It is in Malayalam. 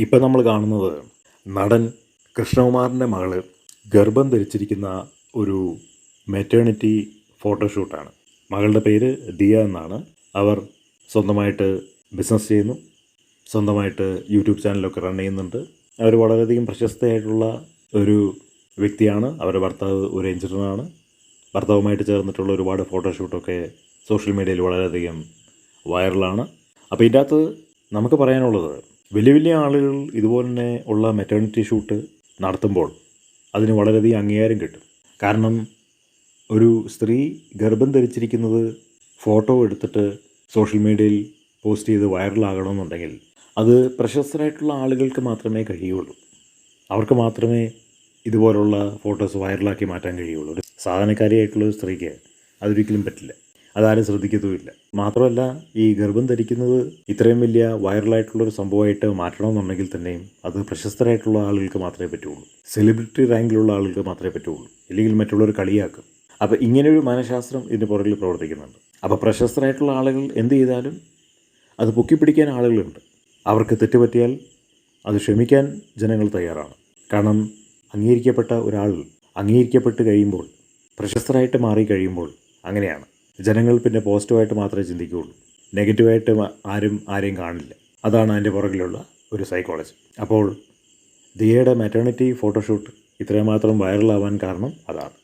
ഇപ്പം നമ്മൾ കാണുന്നത് നടൻ കൃഷ്ണകുമാറിൻ്റെ മകള് ഗർഭം ധരിച്ചിരിക്കുന്ന ഒരു മെറ്റേണിറ്റി ഫോട്ടോഷൂട്ടാണ്. മകളുടെ പേര് ദിയ എന്നാണ്. അവർ സ്വന്തമായിട്ട് ബിസിനസ് ചെയ്യുന്നു, സ്വന്തമായിട്ട് യൂട്യൂബ് ചാനലൊക്കെ റൺ ചെയ്യുന്നുണ്ട്. അവർ വളരെയധികം പ്രശസ്തയായിട്ടുള്ള ഒരു വ്യക്തിയാണ്. അവരുടെ ഭർത്താവ് ഒരു എഞ്ചിനീയറാണ്. ഭർത്താവുമായിട്ട് ചേർന്നിട്ടുള്ള ഒരുപാട് ഫോട്ടോഷൂട്ടൊക്കെ സോഷ്യൽ മീഡിയയിൽ വളരെയധികം വൈറലാണ്. അപ്പോൾ ഇതിൻ്റെ അകത്ത് നമുക്ക് പറയാനുള്ളത്, വലിയ വലിയ ആളുകൾ ഇതുപോലെ തന്നെ ഉള്ള മെറ്റേണിറ്റി ഷൂട്ട് നടത്തുമ്പോൾ അതിന് വളരെയധികം അംഗീകാരം കിട്ടും. കാരണം ഒരു സ്ത്രീ ഗർഭം ധരിച്ചിരിക്കുന്നത് ഫോട്ടോ എടുത്തിട്ട് സോഷ്യൽ മീഡിയയിൽ പോസ്റ്റ് ചെയ്ത് വൈറലാകണമെന്നുണ്ടെങ്കിൽ അത് പ്രശസ്തരായിട്ടുള്ള ആളുകൾക്ക് മാത്രമേ കഴിയുള്ളൂ. അവർക്ക് മാത്രമേ ഇതുപോലുള്ള ഫോട്ടോസ് വൈറലാക്കി മാറ്റാൻ കഴിയുള്ളൂ. ഒരു സാധാരണക്കാരിയായിട്ടുള്ളൊരു സ്ത്രീക്ക് അതൊരിക്കലും പറ്റില്ല. അതാരും ശ്രദ്ധിക്കത്തുമില്ല. മാത്രമല്ല, ഈ ഗർഭം ധരിക്കുന്നത് ഇത്രയും വലിയ വൈറലായിട്ടുള്ളൊരു സംഭവമായിട്ട് മാറ്റണമെന്നുണ്ടെങ്കിൽ തന്നെയും അത് പ്രശസ്തരായിട്ടുള്ള ആളുകൾക്ക് മാത്രമേ പറ്റുള്ളൂ. സെലിബ്രിറ്റി റാങ്കിലുള്ള ആളുകൾക്ക് മാത്രമേ പറ്റുള്ളൂ. ഇല്ലെങ്കിൽ മറ്റുള്ളവർ കളിയാക്കും. അപ്പോൾ ഇങ്ങനെയൊരു മനഃശാസ്ത്രം ഇതിന് പുറകിൽ പ്രവർത്തിക്കുന്നുണ്ട്. അപ്പോൾ പ്രശസ്തരായിട്ടുള്ള ആളുകൾ എന്ത് ചെയ്താലും അത് പൊക്കിപ്പിടിക്കാൻ ആളുകളുണ്ട്. അവർക്ക് തെറ്റുപറ്റിയാൽ അത് ക്ഷമിക്കാൻ ജനങ്ങൾ തയ്യാറാണ്. കാരണം അംഗീകരിക്കപ്പെട്ട ഒരാൾ അംഗീകരിക്കപ്പെട്ട് കഴിയുമ്പോൾ, പ്രശസ്തരായിട്ട് മാറിക്കഴിയുമ്പോൾ അങ്ങനെയാണ്. ജനങ്ങൾ പിന്നെ പോസിറ്റീവായിട്ട് മാത്രമേ ചിന്തിക്കുകയുള്ളൂ. നെഗറ്റീവായിട്ട് ആരെയും കാണില്ല. അതാണ് അതിൻ്റെ പുറകിലുള്ള ഒരു സൈക്കോളജി. അപ്പോൾ ദിയയുടെ മാറ്റേണിറ്റി ഫോട്ടോഷൂട്ട് ഇത്രയും മാത്രം വൈറലാവാൻ കാരണം അതാണ്.